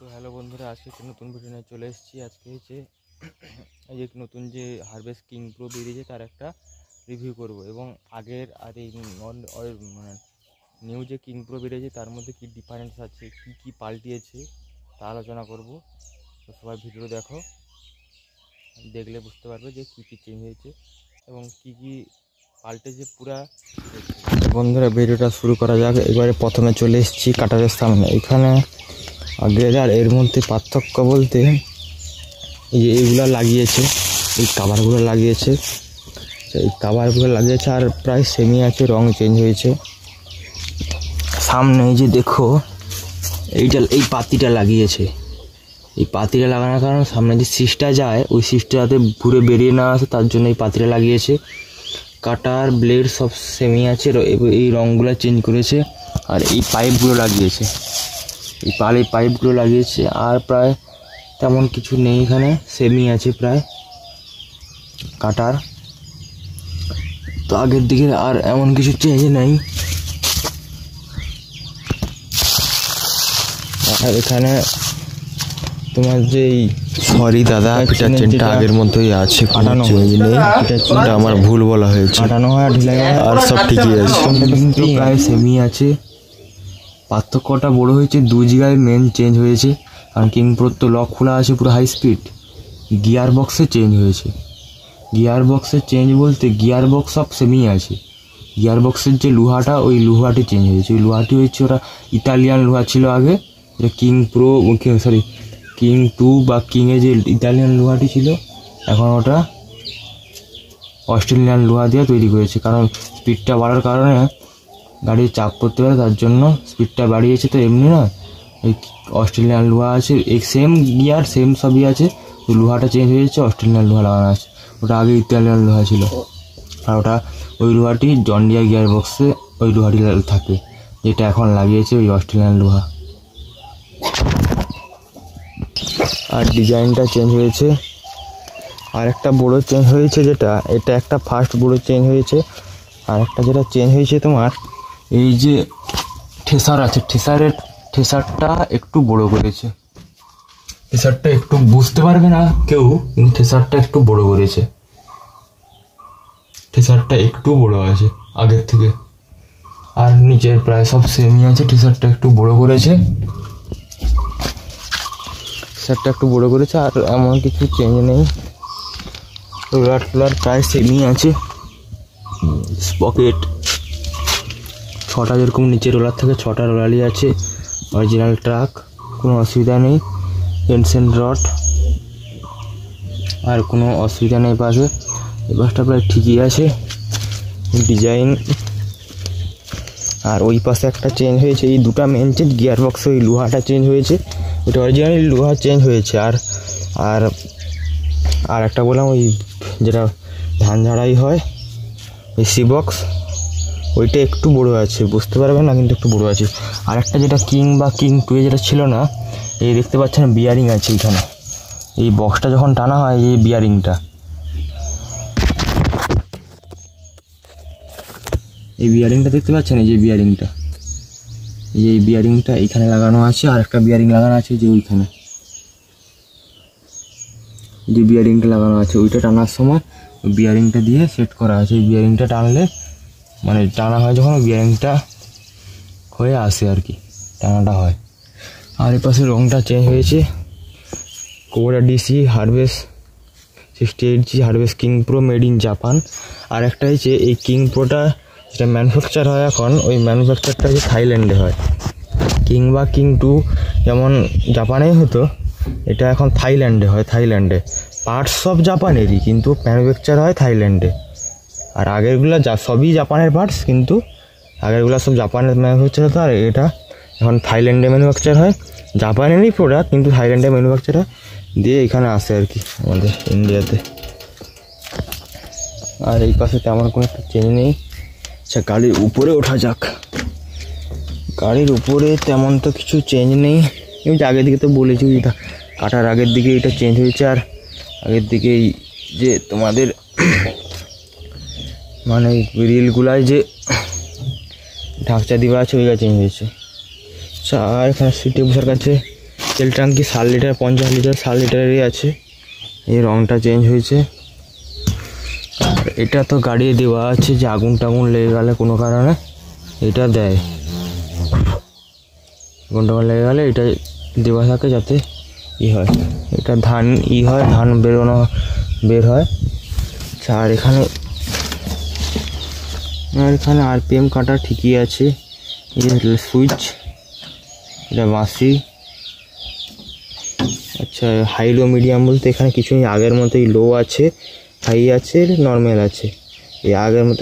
তো হ্যালো বন্ধুরা, আজকে একটা নতুন ভিডিও নিয়ে চলে এসেছি। আজকে হচ্ছে এই যে নতুন যে হারভেস্ট কিং প্রো বেরিয়েছে তার একটা রিভিউ করব এবং আগের আর এই মানে নিউ যে কিং প্রো বেরিয়েছে তার মধ্যে কী ডিফারেন্স আছে, কী পাল্টিয়েছে তা আলোচনা করব। তো সবাই ভিডিও দেখো, দেখলে বুঝতে পারবে যে কী চেঞ্জ হয়েছে এবং কী পাল্টেছে পুরা। বন্ধুরা ভিডিওটা শুরু করা যাক। এবারে প্রথমে চলে এসেছি কাটারের সামনে। এখানে আগের আর এর মধ্যে পার্থক্য বলতে এই যে এইগুলো লাগিয়েছে, এই কাভারগুলো লাগিয়েছে, আর প্রায় সেমই আছে, রং চেঞ্জ হয়েছে। সামনে এই যে দেখো এই পাতিটা লাগিয়েছে। এই পাতিটা লাগানোর কারণ সামনে যে সিসটা যায় ওই সিসটা যাতে ঘুরে বেরিয়ে না আসে তার জন্য এই পাতিটা লাগিয়েছে। কাটার ব্লেড সব সেমই আছে, এই রঙগুলো চেঞ্জ করেছে আর এই পাইপগুলো লাগিয়েছে। আর প্রায় তেমন কিছু নেই, এখানে সেমই আছে প্রায় কাটার। তো আগের দিকে আর এমন কিছু চেঞ্জ নেই। আর এখানে তোমার যে সরি দাদা, ফিটার চেনটা আগের মধ্যেই আছে, কোনো চেঞ্জ নেই। এটা আমার ভুল বলা হয়েছে, কাটানো হয় আর ঢিলাই হয়, আর সব ঠিকই আছে, কিন্তু প্রায় সেমই আছে। পার্থক্যটা বড় হয়েছে, 2 জায়গায় মেন চেঞ্জ হয়েছে। কারণ কিং প্রোর তো লক খোলা আছে পুরো হাই স্পিড। গিয়ার বক্সে চেঞ্জ হয়েছে। গিয়ার বক্সে চেঞ্জ বলতে গিয়ার বক্স সব সেমই আছে, গিয়ার বক্সের যে লোহাটা ওই লোহাটি চেঞ্জ হয়েছে। ওই লোহাটি হচ্ছে ওরা ইতালিয়ান লোহা ছিল আগে, এটা কিং 2 বা কিংয়ে যে ইতালিয়ান লোহাটি ছিল এখন ওটা অস্ট্রেলিয়ান লোহা দিয়ে তৈরি করেছে। কারণ স্পিডটা বাড়ার কারণে গাড়ির চাপ পড়তে পারে, তার জন্য স্পিডটা বাড়িয়েছে। তো এমনি না, ওই অস্ট্রেলিয়ান লোহা আছে, এই সেম গিয়ার সেম সবই আছে, ওই লোহাটা চেঞ্জ হয়েছে, অস্ট্রেলিয়ান লোহা লাগানো আছে। ওটা আগে ইতালিয়ান লোহা ছিল, আর ওই লোহাটি জন ডিয়ার গিয়ার বক্সে ওই লোহাটি থাকে, যেটা এখন লাগিয়েছে ওই অস্ট্রেলিয়ান লোহা। আর ডিজাইনটা চেঞ্জ হয়েছে। আর একটা বড়ো চেঞ্জ হয়েছে, এটা একটা ফার্স্ট বড়ো চেঞ্জ হয়েছে। আর একটা যেটা চেঞ্জ হয়েছে তোমার এই যে ঠেসার আছে, ঠেসারটা একটু বড় করেছে। ঠেসারটা একটু বুঝতে পারবে না কেউ, কিন্তু ঠেসারটা একটু বড় করেছে। ঠেসারটা একটু বড় আছে আগের থেকে। আর নিচের প্রায় সব সেমই আছে, ঠেসারটা একটু বড় করেছে। আর এমন কিছু চেঞ্জ নেই। রোলার প্রায় সেমই আছে। স্পকেট 6টা যেরকম নিচে রোলার থাকে 6টা রোলারই আছে। অরিজিনাল ট্রাক, কোনো অসুবিধা নেই। টেনশন রড আর কোনো অসুবিধা নেই পাশে। এই পাশটা প্রায় ঠিকই আছে ডিজাইন। আর ওই পাশে একটা চেঞ্জ হয়েছে, এই দুটা মেন চেঞ্জ। গিয়ার বক্সে ওই লোহাটা চেঞ্জ হয়েছে, ওইটা অরিজিনালি লোহা চেঞ্জ হয়েছে। আর একটা বললাম ওই যেটা ধান ঝাড়াই হয় ওই সি বক্স, ওইটা একটু বড় আছে, বুঝতে পারবেন না কিন্তু একটু বড় আছে। আর একটা যেটা কিং 2 যেটা ছিল না, এই দেখতে পাচ্ছেন বিয়ারিং আছে এখানে। এই বক্সটা যখন টানা হয় এই বিয়ারিংটা, দেখতে পাচ্ছেন, এই যে বিয়ারিংটা এইখানে লাগানো আছে। আর একটা বিয়ারিং লাগানো আছে যে ওইখানে, যে বিয়ারিংটা লাগানো আছে ওইটা টানার সময় ওই বিয়ারিংটা দিয়ে সেট করা আছে। এই বিয়ারিংটা টানলে মানে টানা হয় যখন ওই বিয়ারিংটা হয়ে আসে আর কি, টানাটা হয়। আর এই পাশে রঙটা চেঞ্জ হয়েছে। Cobra DC Harvest 68G Harvest King Pro made in Japan. আর একটা হচ্ছে এই কিং প্রোটা যেটা ম্যানুফ্যাকচার হয় এখন, ওই ম্যানুফ্যাকচারটা হচ্ছে থাইল্যান্ডে হয়। কিং 2 যেমন জাপানেই হতো, এটা এখন থাইল্যান্ডে হয়। পার্টস সব জাপানেরই, কিন্তু ম্যানুফ্যাকচার হয় থাইল্যান্ডে। আর আগেরগুলো সবই জাপানের পার্টস, কিন্তু আগেরগুলো সব জাপানের ম্যানুফ্যাকচার হতো, আর এটা এখন থাইল্যান্ডে ম্যানুফ্যাকচার হয়। জাপানেরই প্রোডাক্ট কিন্তু থাইল্যান্ডে ম্যানুফ্যাকচার হয়, দিয়ে এখানে আসে আর কি আমাদের ইন্ডিয়াতে। আর এই পাশে তেমন কোনো একটা চেঞ্জ নেই। আচ্ছা, গাড়ির উপরে ওঠা যাক। গাড়ির উপরে তেমন তো কিছু চেঞ্জ নেই। আমি যে আগের দিকে তো বলেছি, এটা কাটার আগের দিকে এটা চেঞ্জ হয়েছে। আর আগের দিকে এই যে তোমাদের মানে রিলগুলায় যে ঢাকচা দেওয়া আছে ওইটা চেঞ্জ হয়েছে। আচ্ছা, আর এখানে সিটে বসার কাছে তেল ট্যাঙ্কি 7 লিটার 50 লিটার 7 লিটারেরই আছে। এই রঙটা চেঞ্জ হয়েছে। আর এটা তো গাড়ি দেওয়া আছে যে আগুন টাগুন লেগে গেলে কোনো কারণে এটা দেয়, আগুন টাগুন লেগে গেলে এটা দেওয়া থাকে যাতে হয়, এটা ধান হয়, ধান বের হয়। আর এখানে RPM কাটা ঠিকই আছে। এই সুইচ, এটা বাঁশি। আচ্ছা, হাই লো মিডিয়াম বলতে এখানে কিছুই আগের মতোই, লো আছে, হাই আছে, নর্মাল আছে। এই আগের মতো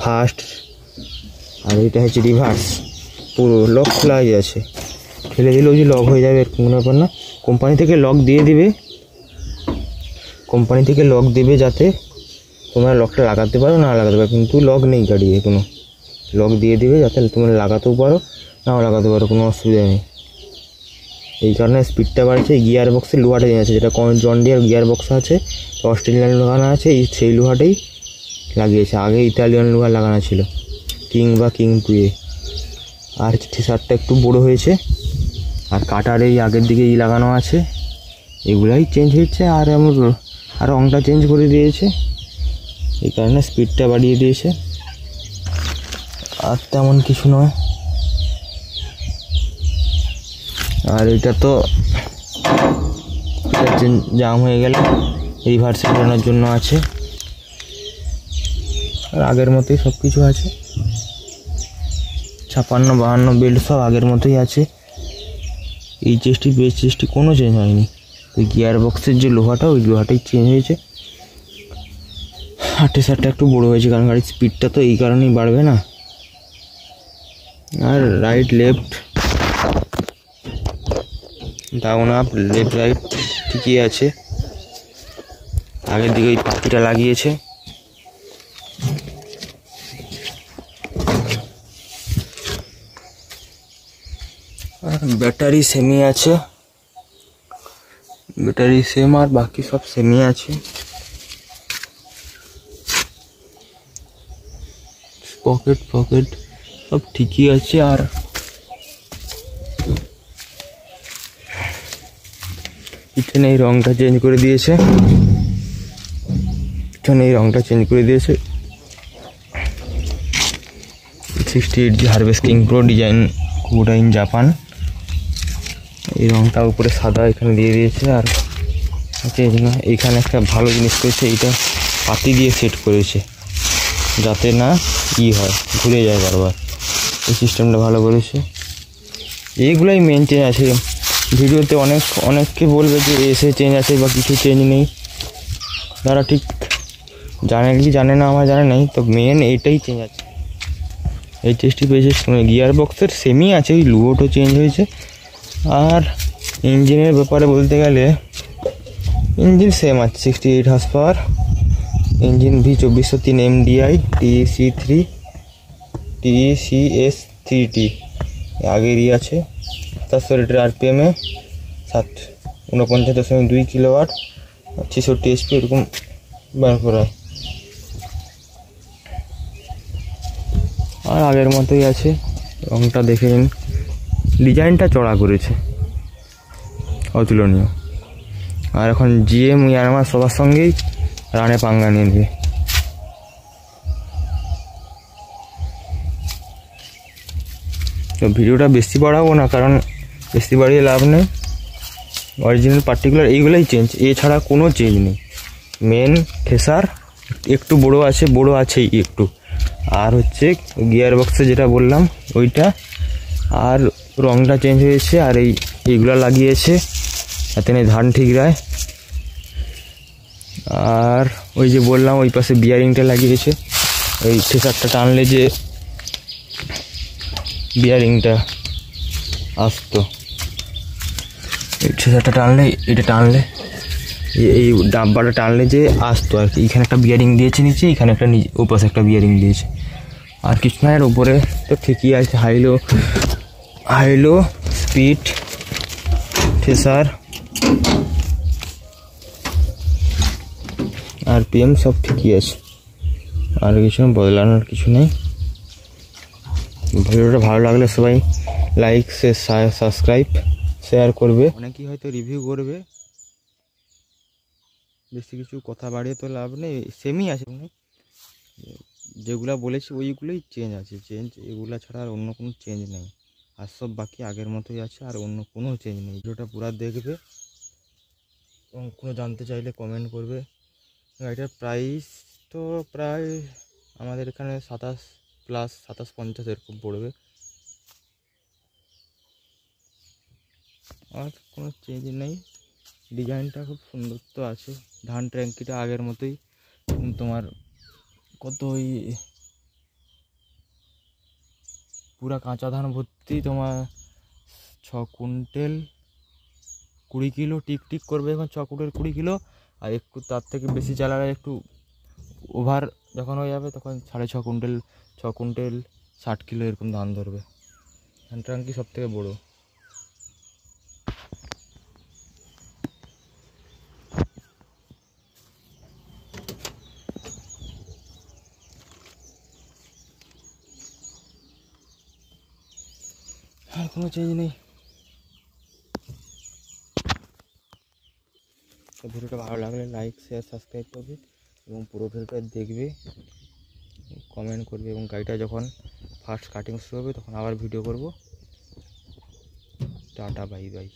ফাস্ট, আর এটা হচ্ছে রিভার্স। পুরো লক খোলা আছে, ফেলে দিলেও যে লক হয়ে যাবে এরকম কোনো ব্যাপার না। কোম্পানি থেকে লক দিয়ে দিবে, যাতে তোমরা লকটা লাগাতে পারো না লাগাতে পারো, কিন্তু লক নেই গাড়িতে, কোনো লক দিয়ে দিবে যাতে তোমরা লাগাতেও পারো নাও লাগাতে পারো, কোনো অসুবিধা নেই। এই কারণে স্পিডটা বাড়ছে। গিয়ার বক্সে লোহাটা দিয়ে আছে, যেটা জন ডিয়ার গিয়ার বক্স আছে, অস্ট্রেলিয়ান লাগানো আছে, সেই লোহাটাই লাগিয়েছে। আগে ইতালিয়ান লোহা লাগানো ছিল, কিং 2 আর টি-শার্টটা একটু বড়ো হয়েছে। আর কাটার এই আগের দিকে লাগানো আছে, এগুলাই চেঞ্জ হচ্ছে। আর রংটা চেঞ্জ করে দিয়েছে, এই কারণে স্পিডটা বাড়িয়ে দিয়েছে, আর তেমন কিছু নয়। আর এটা তো জাম হয়ে গেলে রিভার্সে ফেরানোর জন্য আছে। আর আগের মতোই সব কিছু আছে, 56 52 বেল্ট সব আগের মতোই আছে। এই চেস্টটি বেস চেস্টটি কোনো চেঞ্জ হয়নি। ওই গিয়ার বক্সের যে লোহাটা, ওই লোহাটাই চেঞ্জ হয়েছে। আর টি-শার্টটা একটু বড়ো হয়েছে, কারণ গাড়ির স্পিডটা তো এই কারণেই বাড়বে না। আর right left, down up, left right ঠিকই আছে। আগের দিকে ওই পাখিটা লাগিয়েছে। আর ব্যাটারি সেমি আছে, ব্যাটারি সেম, আর বাকি সব সেমি আছে। পকেট সব ঠিকই আছে। আর পিছনে এই রংটা চেঞ্জ করে দিয়েছে, 68 harvesting pro design, কুবোটা in Japan. এই রংটা উপরে সাদা এখানে দিয়ে দিয়েছে। আর চেঞ্জ না, এইখানে একটা ভালো জিনিস করেছে, এইটা পাতি দিয়ে সেট করেছে যাতে না হয়, ঘুরে যায় বারবার। এই সিস্টেমটা ভালো করেছে। এইগুলাই মেন চেঞ্জ আছে। ভিডিওতে অনেককে বলবে যে এসে চেঞ্জ আছে বা কিছু চেঞ্জ নেই, যারা ঠিক জানে না, আমার জানে নাই, তো মেন এইটাই চেঞ্জ আছে। এই চেষ্টি পেয়েছে গিয়ার বক্সের সেমই আছে, ওই লুয়োটো চেঞ্জ হয়েছে। আর ইঞ্জিনের ব্যাপারে বলতে গেলে ইঞ্জিন সেম আছে, 68 horse power engine, V2403 MDI TECS3T আগেরই আছে। 700 লিটার RPM, 49.2 কিলোওয়াট, 66 HP এরকম বার করা। আর আগের মতোই আছে, রংটা দেখে নিন, ডিজাইনটা চড়া করেছে, অতুলনীয়। আর এখন GM ইয়ামাহা সবার সঙ্গেই রানে পাঙ্গা নিয়ে নেবে। তো ভিডিওটা বেশি বাড়াবো না, কারণ বেশি বাড়িয়ে লাভ নেই। অরিজিনাল পার্টিকুলার এইগুলোই চেঞ্জ, এছাড়া কোনো চেঞ্জ নেই। মেন থ্রেসার একটু বড়ো আছেই একটু, আর হচ্ছে গিয়ার বক্সে যেটা বললাম ওইটা, আর রংটা চেঞ্জ হয়েছে। আর এইগুলো লাগিয়েছে যাতে ধান ঠিক রায়। আর ওই যে বললাম ওই পাশে বিয়ারিংটা লাগিয়েছে, ওই থ্রেসারটা টানলে যে বিয়ারিংটা আসতো, এই থ্রেসারটা টানলে, এটা টানলে, এই ডাব্বাটা টানলে যে আসতো আর কি। এখানে একটা বিয়ারিং দিয়েছে নিচে, এখানে একটা ওপাশে একটা বিয়ারিং দিয়েছে। আর কিছু না, এর উপরে তো ঠিকই আছে, হাইলো স্পিড থ্রেসার, RPM সব ঠিকই আছে, আর কিছু বদলানোর কিছু নেই। ভিডিওটা ভালো লাগলে সবাই লাইক, শেয়ার, সাবস্ক্রাইব শেয়ার করবে, অনেকেই হয়তো রিভিউ করবে। বেশি কিছু কথা বাড়িয়ে তো লাভ নেই, সেমই আছে, যেগুলা বলেছি ওইগুলোই চেঞ্জ আছে, চেঞ্জ এগুলা ছাড়া আর অন্য কোনো চেঞ্জ নেই। আর সব বাকি আগের মতোই আছে, আর অন্য কোনো চেঞ্জ নেই। ভিডিওটা পুরো দেখবে এবং কোনো জানতে চাইলে কমেন্ট করবে। গাড়িটার প্রাইস তো প্রায় আমাদের এখানে 27+ 27-50 এরকম পড়বে। আর কোনো চেঞ্জ নেই, ডিজাইনটা খুব সুন্দর তো আছে। ধান ট্যাঙ্কিটা আগের মতোই, তোমার কত ওই পুরা কাঁচা ধান ভর্তি, তোমার 6 কুইন্টাল 20 কিলো টিক করবে এখন, 6 কুইন্টাল 20 কিলো। আর একটু তার থেকে বেশি চালালে, একটু ওভার যখন হয়ে যাবে তখন 6.5 কুইন্টাল 6 কুইন্টাল 60 কিলো এরকম ধান ধরবে। ধান ট্যাঙ্কি সব থেকে বড়ো। আর কোনো চেঞ্জ নেই। তো ভিডিওটা ভালো লাগলে লাইক শেয়ার সাবস্ক্রাইব করবে এবং পুরো ভিডিওটা দেখবে, কমেন্ট করবে। এবং গাড়িটা যখন ফার্স্ট কাটিং শুরু হবে তখন আবার ভিডিও করব। Tata, bye bye.